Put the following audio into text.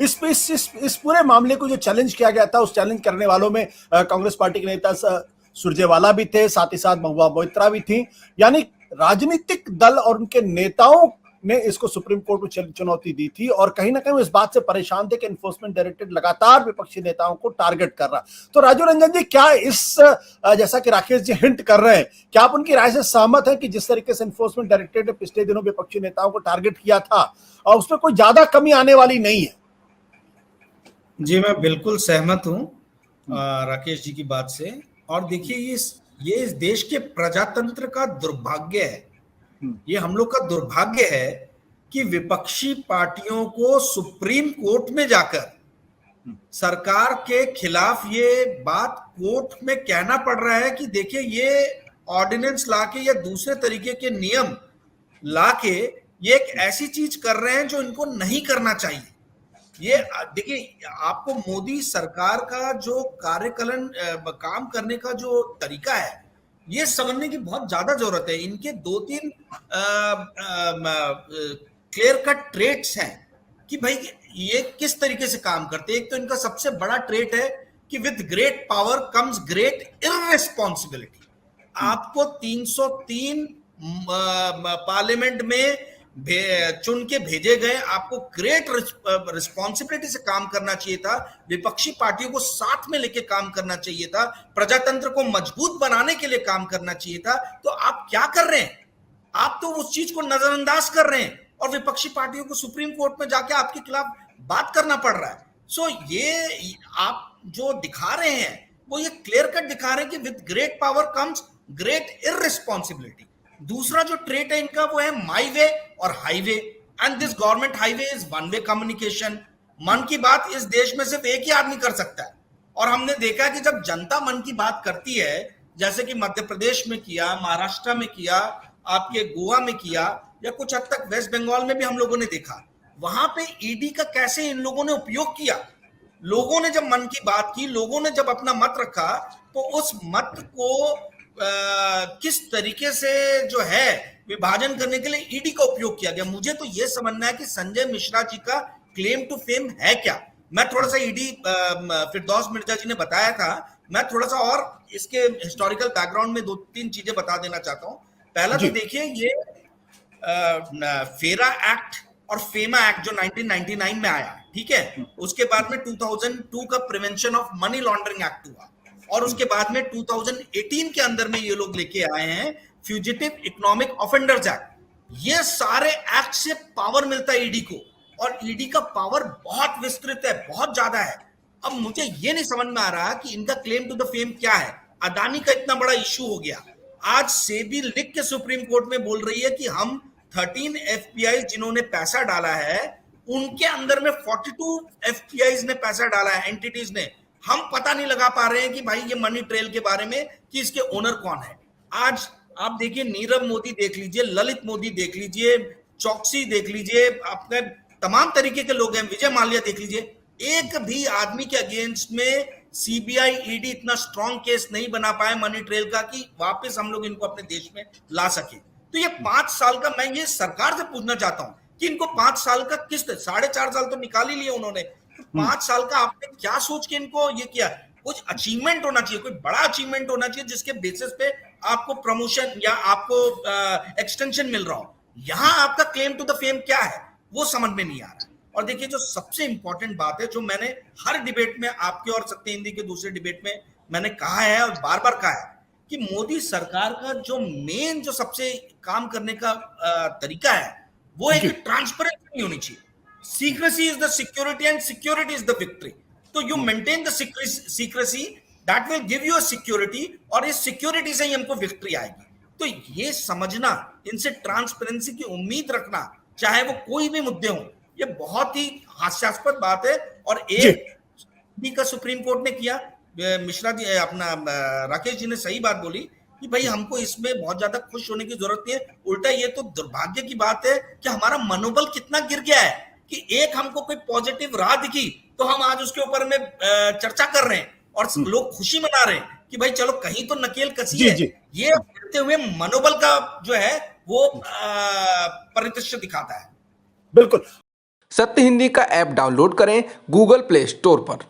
इस पूरे मामले को जो चैलेंज किया गया था, उस चैलेंज करने वालों में कांग्रेस पार्टी के नेता सुरजेवाला भी थे, साथ ही साथ महुआ मोइत्रा भी थी। यानी राजनीतिक दल और उनके नेताओं ने इसको सुप्रीम कोर्ट में चुनौती दी थी और कहीं ना कहीं वो इस बात से परेशान थे कि एनफोर्समेंट डायरेक्टरेट लगातार विपक्षी नेताओं को टारगेट कर रहा। तो राजू रंजन जी, क्या इस जैसा कि राकेश जी हिंट कर रहे हैं, क्या आप उनकी राय से सहमत हैं कि जिस तरीके से एनफोर्समेंट डायरेक्टरेट ने पिछले दिनों विपक्षी नेताओं को टारगेट किया था और उसमें कोई ज्यादा कमी आने वाली नहीं है? जी, मैं बिल्कुल सहमत हूं राकेश जी की बात से। और देखिए, ये इस देश के प्रजातंत्र का दुर्भाग्य है, ये हम लोग का दुर्भाग्य है कि विपक्षी पार्टियों को सुप्रीम कोर्ट में जाकर सरकार के खिलाफ ये बात कोर्ट में कहना पड़ रहा है कि देखिए, ये ऑर्डिनेंस लाके या दूसरे तरीके के नियम लाके ये एक ऐसी चीज कर रहे हैं जो इनको नहीं करना चाहिए। ये देखिए, आपको मोदी सरकार का जो कार्यकलन काम करने का जो तरीका है, ये समझने की बहुत ज्यादा जरूरत है। इनके 2-3 क्लियर कट ट्रेट्स हैं कि भाई ये किस तरीके से काम करते हैं। एक तो इनका सबसे बड़ा ट्रेट है कि with great power comes great irresponsibility. आपको 303 पार्लियामेंट में चुन के भेजे गए, आपको ग्रेट रिस्पॉन्सिबिलिटी से काम करना चाहिए था, विपक्षी पार्टियों को साथ में लेके काम करना चाहिए था, प्रजातंत्र को मजबूत बनाने के लिए काम करना चाहिए था। तो आप क्या कर रहे हैं? आप तो उस चीज को नजरअंदाज कर रहे हैं और विपक्षी पार्टियों को सुप्रीम कोर्ट में जाके आपके खिलाफ बात करना पड़ रहा है। सो ये आप जो दिखा रहे हैं वो ये क्लियर कट दिखा रहे हैं कि with great power comes great irresponsibility. दूसरा जो ट्रेट है इनका वो है माई वे और highway, and this government highway is one way communication. मन की बात इस देश में सिर्फ एक ही आदमी कर सकता है, और हमने देखा कि जब जनता मन की बात करती है, जैसे कि मध्य प्रदेश में किया, महाराष्ट्र में किया, आपके गोवा में किया, या कुछ हद तक वेस्ट बंगाल में भी हम लोगों ने देखा, वहां पे ईडी का कैसे इन लोगों ने उपयोग किया। लोगों ने जब मन की बात की, लोगों ने जब अपना मत रखा, तो उस मत को किस तरीके से जो है विभाजन करने के लिए ईडी का उपयोग किया गया। मुझे तो यह समझना है कि संजय मिश्रा जी का क्लेम टू फेम है क्या। मैं थोड़ा सा ईडी फिरदौस मिर्जा जी ने बताया था, मैं थोड़ा सा और इसके हिस्टोरिकल बैकग्राउंड में 2-3 चीजें बता देना चाहता हूं। पहला तो देखिए, ये फेरा एक्ट और फेमा एक्ट जो 1999 में आया, ठीक है, उसके बाद में 2002 का prevention of money laundering act हुआ, और उसके बाद में 2018 के अंदर में ये लोग लेके आए हैं फ्यूजिटिव इकोनॉमिक ऑफेंडर्स एक्ट। ये सारे एक्ट से पावर मिलता है ईडी को, और ईडी का पावर बहुत विस्तृत है, बहुत ज्यादा है। अब मुझे ये नहीं समझ में आ रहा कि इनका क्लेम टू द फेम क्या है। अदानी का इतना बड़ा इश्यू हो गया, आज सेबी लिख के सुप्रीम कोर्ट में बोल रही है कि हम 13 एफपीआई जिन्होंने पैसा डाला है, उनके अंदर में 42 एफपीआई ने पैसा डाला है, एंटिटीज ने। हम पता नहीं लगा पा रहे हैं कि भाई ये मनी ट्रेल के बारे में कि इसके ओनर कौन है। आज आप देखिए, नीरव मोदी देख लीजिए, ललित मोदी देख लीजिए, चौकसी देख लीजिए, अपने तमाम तरीके के लोग हैं, विजय माल्या देख लीजिए, एक भी आदमी के अगेंस्ट में सीबीआई ईडी इतना स्ट्रॉन्ग केस नहीं बना पाए मनी ट्रेल का कि वापस हम लोग इनको अपने देश में ला सके। तो ये 5 साल का, मैं ये सरकार से पूछना चाहता हूं कि इनको 5 साल का किस्त, 4.5 साल तो निकाल ही लिए उन्होंने, 5 साल का आपने क्या सोच के इनको ये किया? कुछ अचीवमेंट होना चाहिए, कोई बड़ा अचीवमेंट होना चाहिए जिसके बेसिस पे आपको प्रमोशन या आपको एक्सटेंशन मिल रहा हो। यहां आपका क्लेम टू द फेम क्या है वो समझ में नहीं आ रहा। और देखिए, जो सबसे इंपॉर्टेंट बात है, जो मैंने हर डिबेट में आपके और सत्य हिंदी के दूसरे डिबेट में मैंने कहा है और बार बार कहा है कि मोदी सरकार का जो मेन, जो सबसे काम करने का तरीका है, वो है कि ट्रांसपेरेंसी नहीं होनी चाहिए। Secrecy is the security and security is the victory. तो you maintain the secrecy, that will give you a security, और इस security से ही हमको victory आएगी। तो ये समझना, इनसे ट्रांसपेरेंसी की उम्मीद रखना, चाहे वो कोई भी मुद्दे हों, ये बहुत ही हास्यास्पद बात है। और एक भी का सुप्रीम कोर्ट ने किया, मिश्रा जी, अपना राकेश जी ने सही बात बोली कि भाई हमको इसमें बहुत ज्यादा खुश होने की जरूरत नहीं है। उल्टा ये तो दुर्भाग्य की बात है कि हमारा मनोबल कितना गिर गया है कि एक हमको कोई पॉजिटिव राह दिखी तो हम आज उसके ऊपर में चर्चा कर रहे हैं और लोग खुशी मना रहे हैं कि भाई चलो कहीं तो नकेल कसी है। ये बढ़ते हुए मनोबल का जो है वो परिदृश्य दिखाता है। बिल्कुल। सत्य हिंदी का ऐप डाउनलोड करें गूगल प्ले स्टोर पर।